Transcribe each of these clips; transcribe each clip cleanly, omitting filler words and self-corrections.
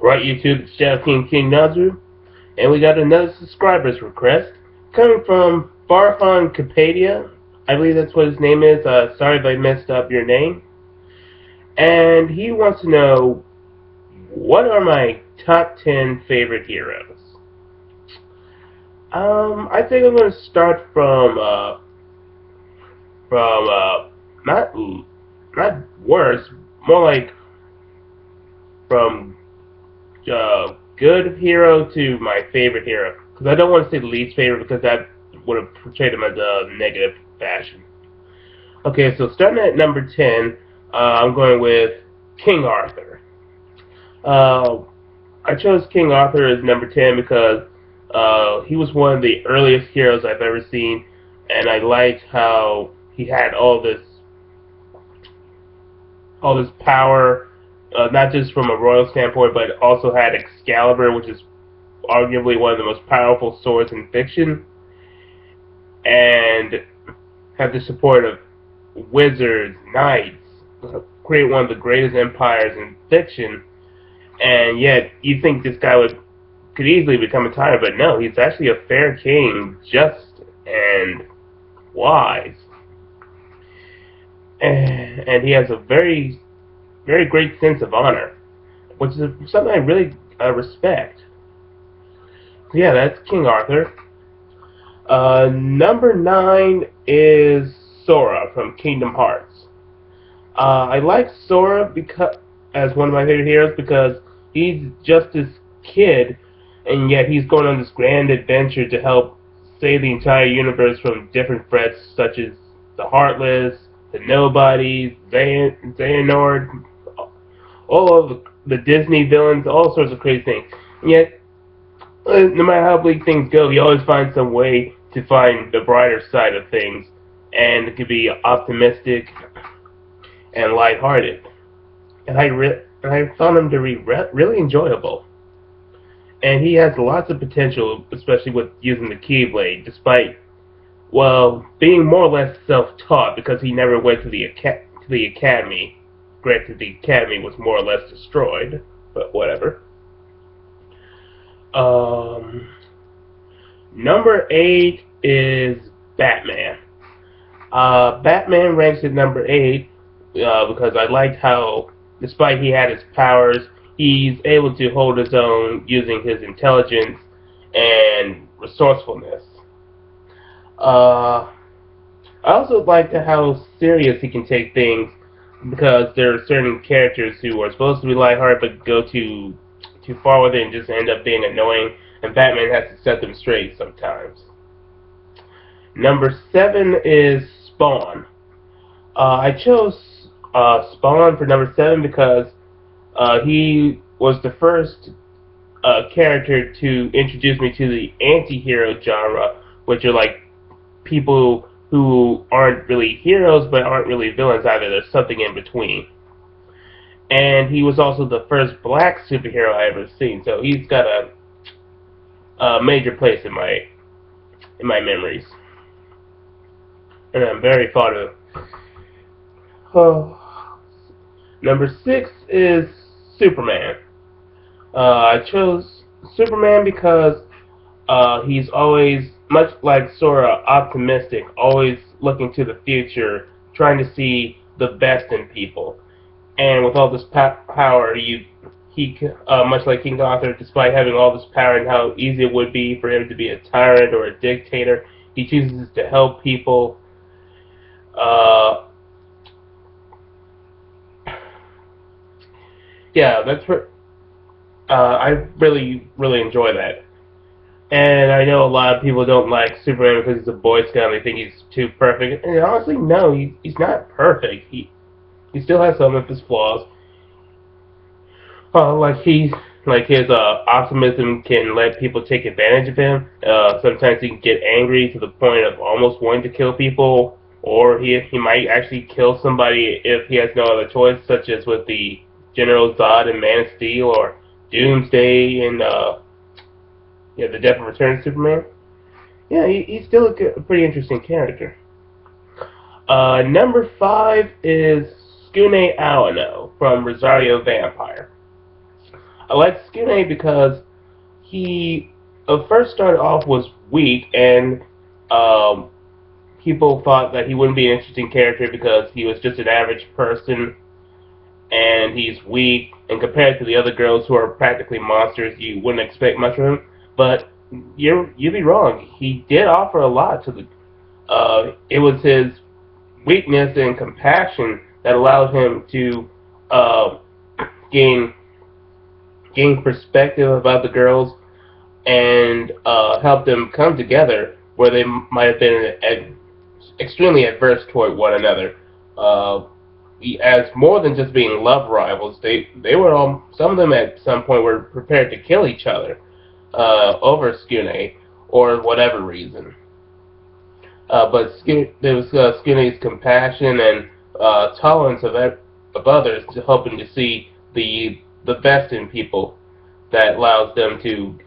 Right, YouTube, it's Shadow King Nazru, and we got another subscriber's request coming from Farhan Kapedia. I believe that's what his name is. Sorry if I messed up your name. And he wants to know what are my top 10 favorite heroes. I think I'm going to start from not not worse, more like from good hero to my favorite hero. Because I don't want to say the least favorite because that would have portrayed him as a negative fashion. Okay, so starting at number 10, I'm going with King Arthur. Uh, I chose King Arthur as number 10 because he was one of the earliest heroes I've ever seen, and I liked how he had all this power, not just from a royal standpoint, but also had Excalibur, which is arguably one of the most powerful swords in fiction, and had the support of wizards, knights, create one of the greatest empires in fiction, and yet you think this guy could easily become a tyrant, but no, he's actually a fair king, just and wise, and he has a very, very great sense of honor, which is something I really respect. So yeah, that's King Arthur. Number 9 is Sora from Kingdom Hearts. I like Sora because as one of my favorite heroes because he's just this kid, and yet he's going on this grand adventure to help save the entire universe from different threats such as the Heartless, the Nobodies, Xehanort, all of the Disney villains, all sorts of crazy things. And yet, no matter how bleak things go, he always finds some way to find the brighter side of things, and it could be optimistic and lighthearted. And I found him to be really enjoyable. And he has lots of potential, especially with using the Keyblade, despite being more or less self-taught because he never went to the academy. Granted, the academy was more or less destroyed, but whatever. Number 8 is Batman. Batman ranks at number 8 because I liked how, despite he had his powers, he's able to hold his own using his intelligence and resourcefulness. I also liked how serious he can take things because there are certain characters who are supposed to be lighthearted but go too far with it and just end up being annoying, and Batman has to set them straight sometimes. Number 7 is Spawn. I chose Spawn for number 7 because he was the first character to introduce me to the anti-hero genre, which are like people who aren't really heroes but aren't really villains either. There's something in between. And he was also the first black superhero I ever seen, so he's got a major place in my memories, and I'm very fond of. Number 6 is Superman. I chose Superman because he's always, much like Sora, optimistic, always looking to the future, trying to see the best in people. And with all this power, much like King Arthur, despite having all this power and how easy it would be for him to be a tyrant or a dictator, he chooses to help people. Yeah, I really, really enjoy that. And I know a lot of people don't like Superman because he's a Boy Scout and they think he's too perfect. And honestly, no, he's not perfect. He still has some of his flaws. Like his optimism can let people take advantage of him. Sometimes he can get angry to the point of almost wanting to kill people, or he might actually kill somebody if he has no other choice, such as with the General Zod in Man of Steel, or Doomsday in The Death and Return of Superman. Yeah, he's still a pretty interesting character. Number 5 is Skune Awano from Rosario Vampire. I like Skune because he first started off was weak, and um, people thought that he wouldn't be an interesting character because he was just an average person and he's weak. And compared to the other girls who are practically monsters, you wouldn't expect much from him. But you'd be wrong. He did offer a lot to the. It was his weakness and compassion that allowed him to uh, gain perspective about the girls and help them come together where they might have been extremely adverse toward one another. Uh, as more than just being love rivals, they were all, some of them at some point were prepared to kill each other over Skune or whatever reason. But there was Skune's compassion and tolerance of others, to helping to see the best in people that allows them to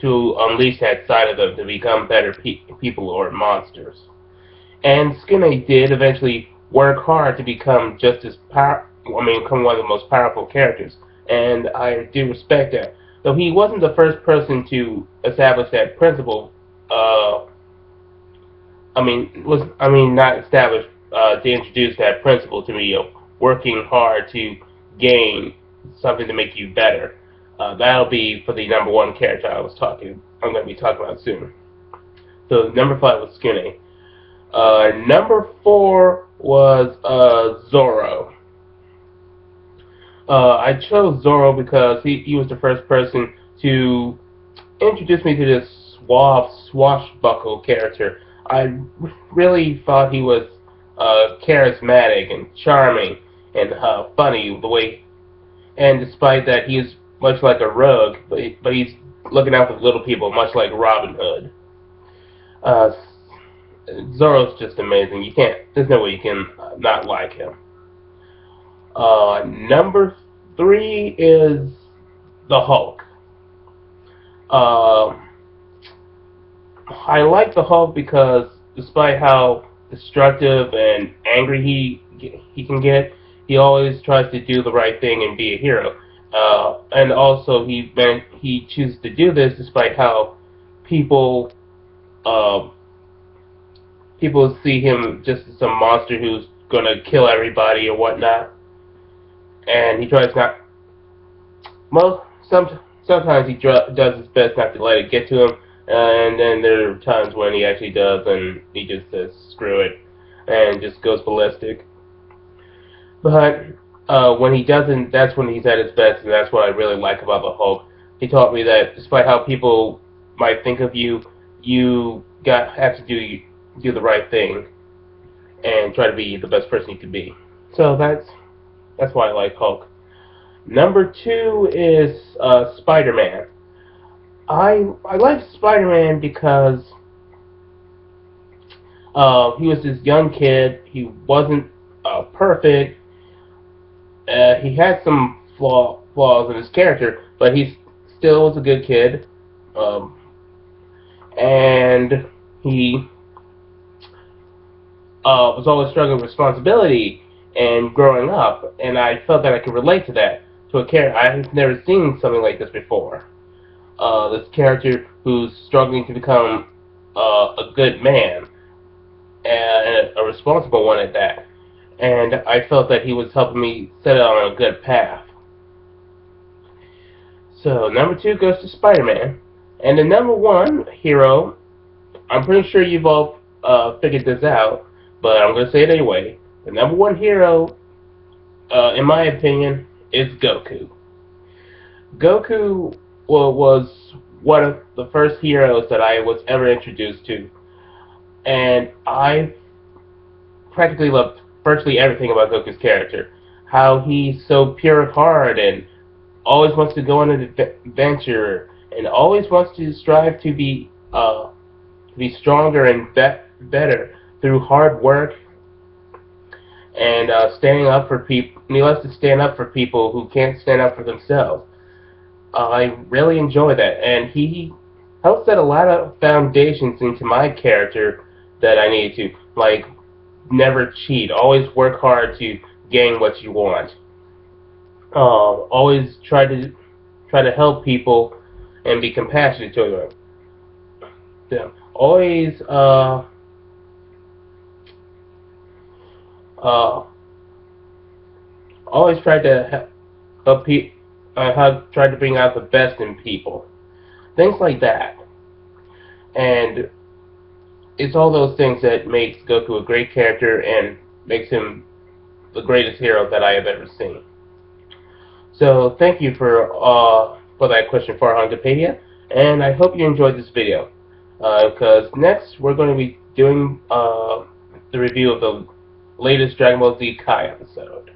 unleash that side of them to become better people or monsters. And Skinner did eventually work hard to become just as become one of the most powerful characters, and I do respect that. Though he wasn't the first person to establish that principle. Not establish to introduce that principle to me of working hard to gain something to make you better. That'll be for the number one character I'm going to be talking about soon. So number 5 was Skinny. Number 4 was Zoro. I chose Zoro because he was the first person to introduce me to this suave, swashbuckle character. I really thought he was charismatic and charming and funny the way. And despite that, he's much like a rogue, but he's looking out for little people, much like Robin Hood. Uh, Zoro's just amazing. There's no way you can not like him. Number 3 is the Hulk. Uh, I like the Hulk because despite how destructive and angry he can get, he always tries to do the right thing and be a hero. And also he chooses to do this despite how people uh, people see him just as some monster who's gonna kill everybody or whatnot. And he tries not. Well, sometimes he does his best not to let it get to him, and then there are times when he actually does, and he just says screw it, and just goes ballistic. But when he doesn't, that's when he's at his best, and that's what I really like about the Hulk. He taught me that despite how people might think of you, you have to do the right thing and try to be the best person you can be. So that's why I like Hulk. Number 2 is Spider-Man. I like Spider-Man because he was this young kid. He wasn't perfect. He had some flaws in his character, but he still was a good kid. And he was always struggling with responsibility and growing up, and I felt that I could relate to that, to a character. I've never seen something like this before. This character who's struggling to become a good man, and a responsible one at that. And I felt that he was helping me set it on a good path. So number 2 goes to Spider-Man. And the number 1 hero, I'm pretty sure you've all figured this out, but I'm going to say it anyway. The number 1 hero, in my opinion, is Goku. Goku was one of the first heroes that I was ever introduced to, and I practically loved virtually everything about Goku's character. How he's so pure of heart and always wants to go on an adventure and always wants to strive to be stronger and better through hard work and standing up for people. He loves to stand up for people who can't stand up for themselves. I really enjoy that, and he helped set a lot of foundations into my character that I needed to, like never cheat, always work hard to gain what you want, always try to try to help people and be compassionate to them. Uh, always try to help people. Have tried to bring out the best in people. Things like that. And it's all those things that makes Goku a great character and makes him the greatest hero that I have ever seen. So thank you for that question, Farhan Kapedia, and I hope you enjoyed this video. Because next we're going to be doing the review of the latest Dragon Ball Z Kai episode.